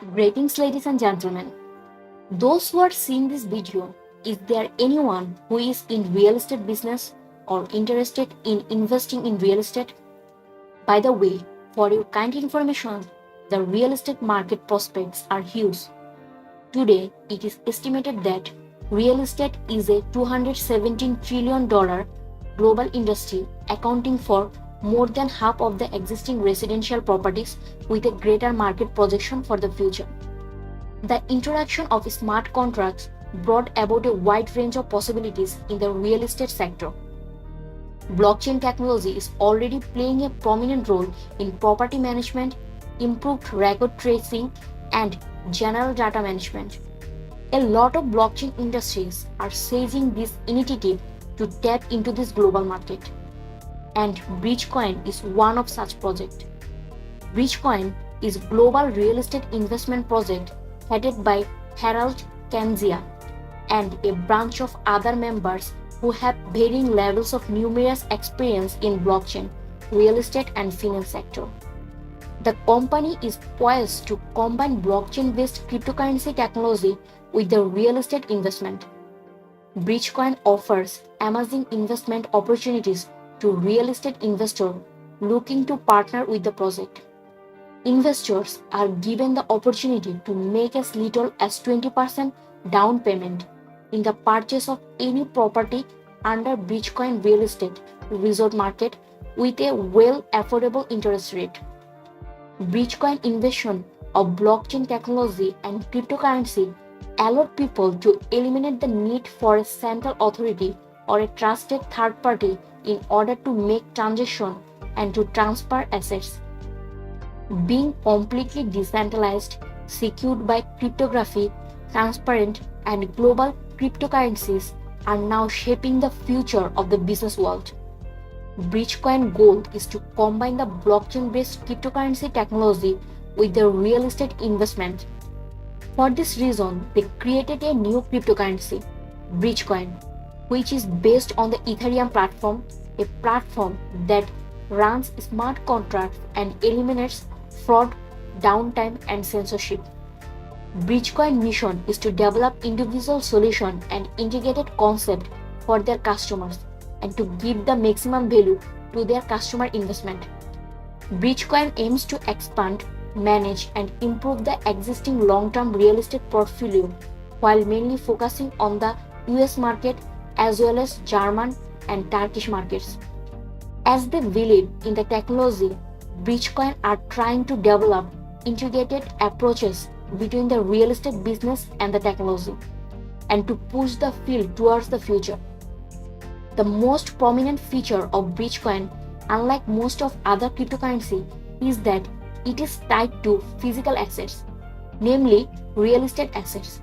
Greetings, ladies and gentlemen. Those who are seeing this video, is there anyone who is in real estate business or interested in investing in real estate? By the way, for your kind information, the real estate market prospects are huge. Today, it is estimated that real estate is a $217 trillion global industry, accounting for more than half of the existing residential properties with a greater market projection for the future. The introduction of smart contracts brought about a wide range of possibilities in the real estate sector. Blockchain technology is already playing a prominent role in property management, improved record tracing, and general data management. A lot of blockchain industries are seizing this initiative to tap into this global market. And Bridgecoin is one of such projects. Bridgecoin is a global real estate investment project headed by Harold Kanzia and a bunch of other members who have varying levels of numerous experience in blockchain, real estate, and finance sector. The company is poised to combine blockchain-based cryptocurrency technology with the real estate investment. Bridgecoin offers amazing investment opportunities to real estate investors looking to partner with the project. Investors are given the opportunity to make as little as 20% down payment in the purchase of any property under Bridgecoin real estate resort market with a well affordable interest rate. Bridgecoin invention of blockchain technology and cryptocurrency allowed people to eliminate the need for a central authority or a trusted third party in order to make transactions and to transfer assets. Being completely decentralized, secured by cryptography, transparent, and global cryptocurrencies are now shaping the future of the business world. Bridgecoin goal is to combine the blockchain-based cryptocurrency technology with the real estate investment. For this reason, they created a new cryptocurrency, Bridgecoin, which is based on the Ethereum platform, a platform that runs smart contracts and eliminates fraud, downtime, and censorship. Bridgecoin mission is to develop individual solutions and integrated concept for their customers and to give the maximum value to their customer investment. Bridgecoin aims to expand, manage, and improve the existing long-term real estate portfolio while mainly focusing on the US market as well as German and Turkish markets. As they believe in the technology, Bridgecoin are trying to develop integrated approaches between the real estate business and the technology and to push the field towards the future. The most prominent feature of Bridgecoin, unlike most of other cryptocurrency, is that it is tied to physical assets, namely real estate assets.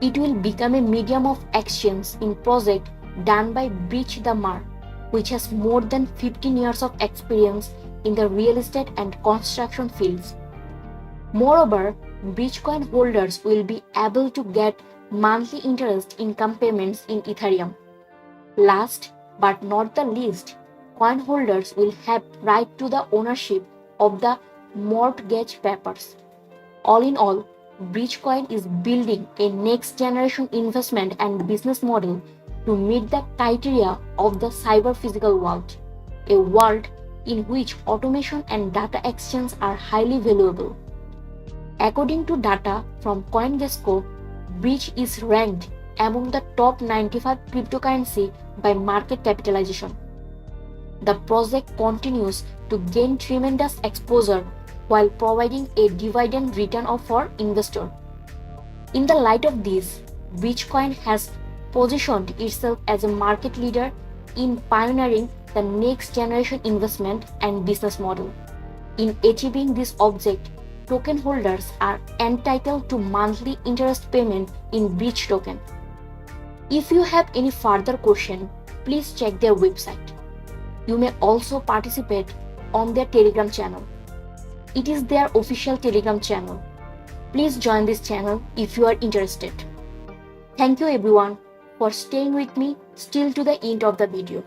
It will become a medium of exchange in project done by Bridge the Mar, which has more than 15 years of experience in the real estate and construction fields. Moreover, Bridgecoin holders will be able to get monthly interest income payments in Ethereum. Last but not the least, coin holders will have right to the ownership of the mortgage papers. All in all, Bridgecoin is building a next generation investment and business model to meet the criteria of the cyber physical world, a world in which automation and data exchange are highly valuable. According to data from CoinGecko, Bridge is ranked among the top 95 cryptocurrency by market capitalization. The project continues to gain tremendous exposure while providing a dividend return for investors. In the light of this, Bridgecoin has positioned itself as a market leader in pioneering the next generation investment and business model. In achieving this object, token holders are entitled to monthly interest payment in Bridge token. If you have any further question, please check their website. You may also participate on their Telegram channel. It is their official Telegram channel. Please join this channel if you are interested. Thank you everyone for staying with me still to the end of the video.